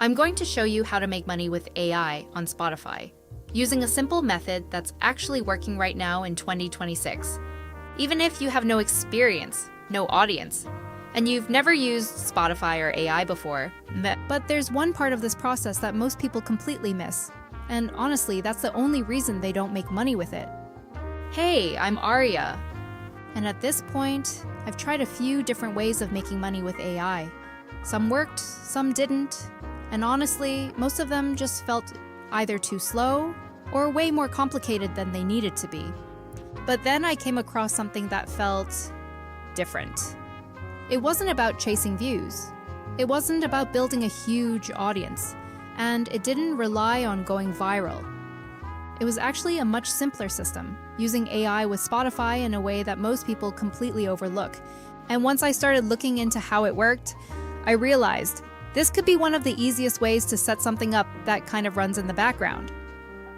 I'm going to show you how to make money with AI on Spotify, using a simple method that's actually working right now in 2026. Even if you have no experience, no audience, and you've never used Spotify or AI before. But there's one part of this process that most people completely miss. And honestly, that's the only reason they don't make money with it. Hey, I'm Arya. And at this point, I've tried a few different ways of making money with AI. Some worked, some didn't, and honestly, most of them just felt either too slow or way more complicated than they needed to be. But then I came across something that felt different. It wasn't about chasing views. It wasn't about building a huge audience, and it didn't rely on going viral. It was actually a much simpler system, using AI with Spotify in a way that most people completely overlook. And once I started looking into how it worked, I realized this could be one of the easiest ways to set something up that kind of runs in the background.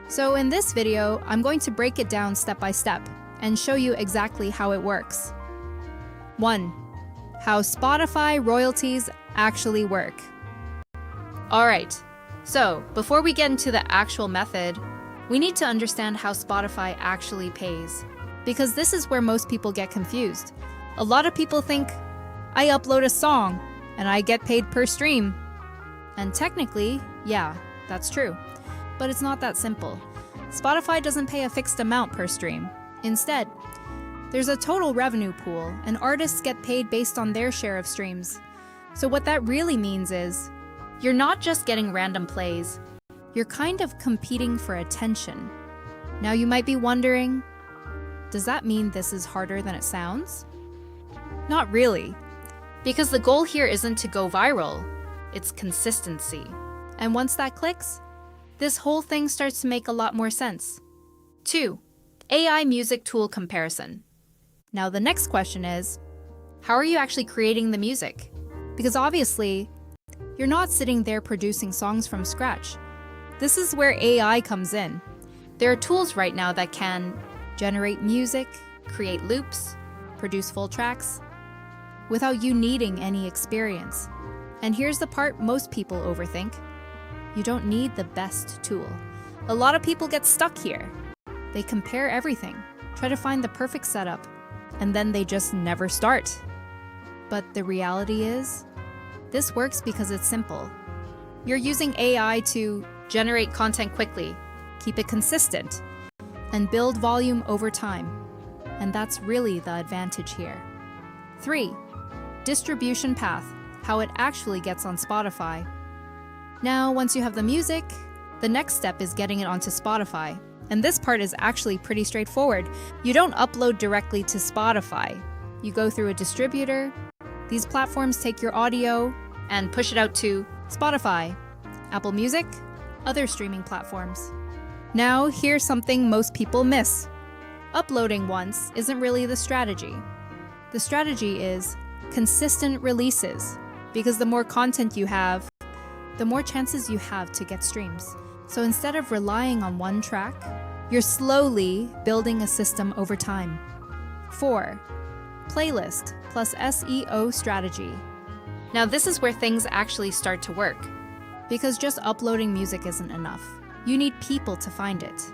So in this video, I'm going to break it down step by step and show you exactly how it works. 1. How Spotify royalties actually work. Alright, so before we get into the actual method, we need to understand how Spotify actually pays. Because this is where most people get confused. A lot of people think, I upload a song and I get paid per stream. And technically, yeah, that's true. But it's not that simple. Spotify doesn't pay a fixed amount per stream. Instead, there's a total revenue pool, and artists get paid based on their share of streams. So what that really means is, you're not just getting random plays. You're kind of competing for attention. Now you might be wondering, does that mean this is harder than it sounds? Not really. Because the goal here isn't to go viral, it's consistency. And once that clicks, this whole thing starts to make a lot more sense. 2. AI music tool comparison. Now the next question is, how are you actually creating the music? Because obviously, you're not sitting there producing songs from scratch. This is where AI comes in. There are tools right now that can generate music, create loops, produce full tracks, without you needing any experience. And here's the part most people overthink. You don't need the best tool. A lot of people get stuck here. They compare everything, try to find the perfect setup, and then they just never start. But the reality is, this works because it's simple. You're using AI to generate content quickly, keep it consistent, and build volume over time. And that's really the advantage here. 3. Distribution path, how it actually gets on Spotify. Now, once you have the music, the next step is getting it onto Spotify. And this part is actually pretty straightforward. You don't upload directly to Spotify. You go through a distributor. These platforms take your audio and push it out to Spotify, Apple Music, other streaming platforms. Now, here's something most people miss. Uploading once isn't really the strategy. The strategy is consistent releases, because the more content you have, the more chances you have to get streams. So instead of relying on one track, you're slowly building a system over time. 4. Playlist plus SEO strategy. Now this is where things actually start to work. Because just uploading music isn't enough. You need people to find it.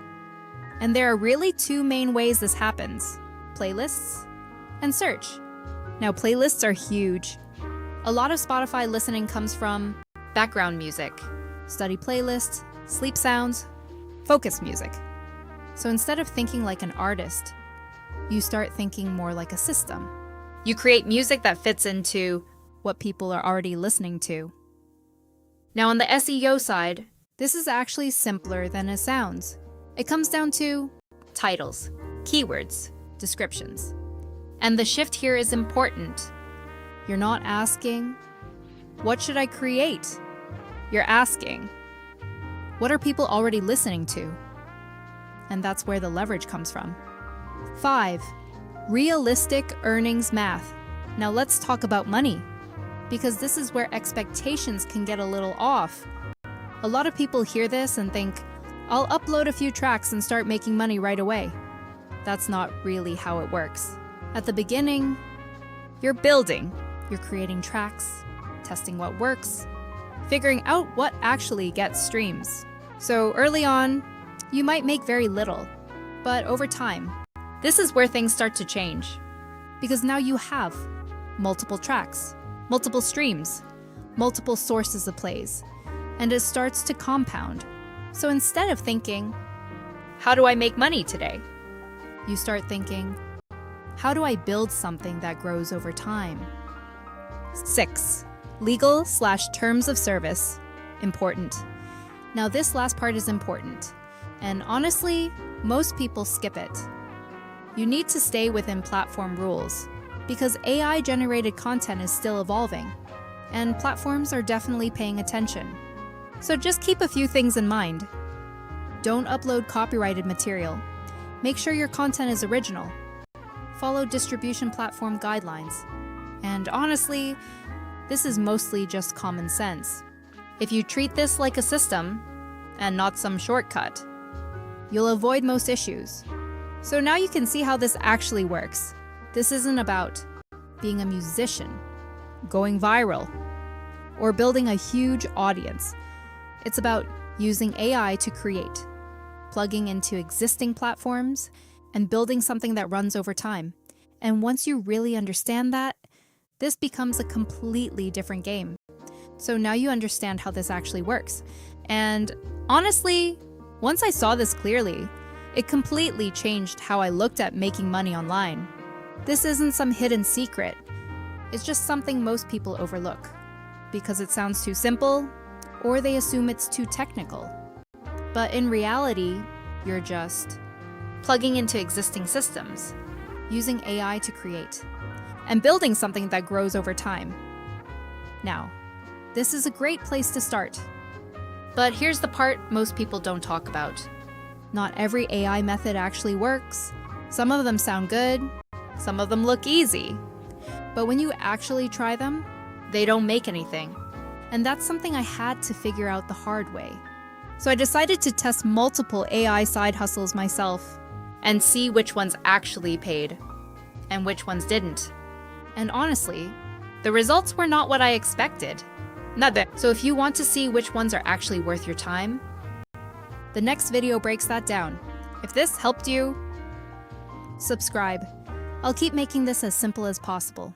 And there are really 2 main ways this happens: playlists and search. Now playlists are huge. A lot of Spotify listening comes from background music, study playlists, sleep sounds, focus music. So instead of thinking like an artist, you start thinking more like a system. You create music that fits into what people are already listening to. Now on the SEO side, this is actually simpler than it sounds. It comes down to titles, keywords, descriptions. And the shift here is important. You're not asking, what should I create? You're asking, what are people already listening to? And that's where the leverage comes from. 5. Realistic earnings math. Now let's talk about money, because this is where expectations can get a little off. A lot of people hear this and think, I'll upload a few tracks and start making money right away. That's not really how it works. At the beginning, you're building. You're creating tracks, testing what works, figuring out what actually gets streams. So early on, you might make very little, but over time, This is where things start to change. because now you have multiple tracks, multiple streams, multiple sources of plays, and it starts to compound. So instead of thinking, How do I make money today? you start thinking, how do I build something that grows over time? 6. Legal/terms of service. Important. Now, this last part is important, and honestly, most people skip it. You need to stay within platform rules because AI-generated content is still evolving, and platforms are definitely paying attention. So just keep a few things in mind. Don't upload copyrighted material. Make sure your content is original. Follow distribution platform guidelines. And honestly, this is mostly just common sense. If you treat this like a system and not some shortcut, You'll avoid most issues. So now you can see how this actually works. This isn't about being a musician, going viral, or building a huge audience. It's about using AI to create, plugging into existing platforms, and building something that runs over time. And once you really understand that, this becomes a completely different game. So now you understand how this actually works. And honestly, once I saw this clearly, it completely changed how I looked at making money online. This isn't some hidden secret. It's just something most people overlook because it sounds too simple or they assume it's too technical. But in reality, you're just plugging into existing systems. using AI to create and building something that grows over time. Now, this is a great place to start. But here's the part most people don't talk about. Not every AI method actually works. Some of them sound good, Some of them look easy. but when you actually try them, They don't make anything. and that's something I had to figure out the hard way. So I decided to test multiple AI side hustles myself. And see which ones actually paid and which ones didn't. And honestly, The results were not what I expected. Nada. so if you want to see which ones are actually worth your time, the next video breaks that down. If this helped you, subscribe. I'll keep making this as simple as possible.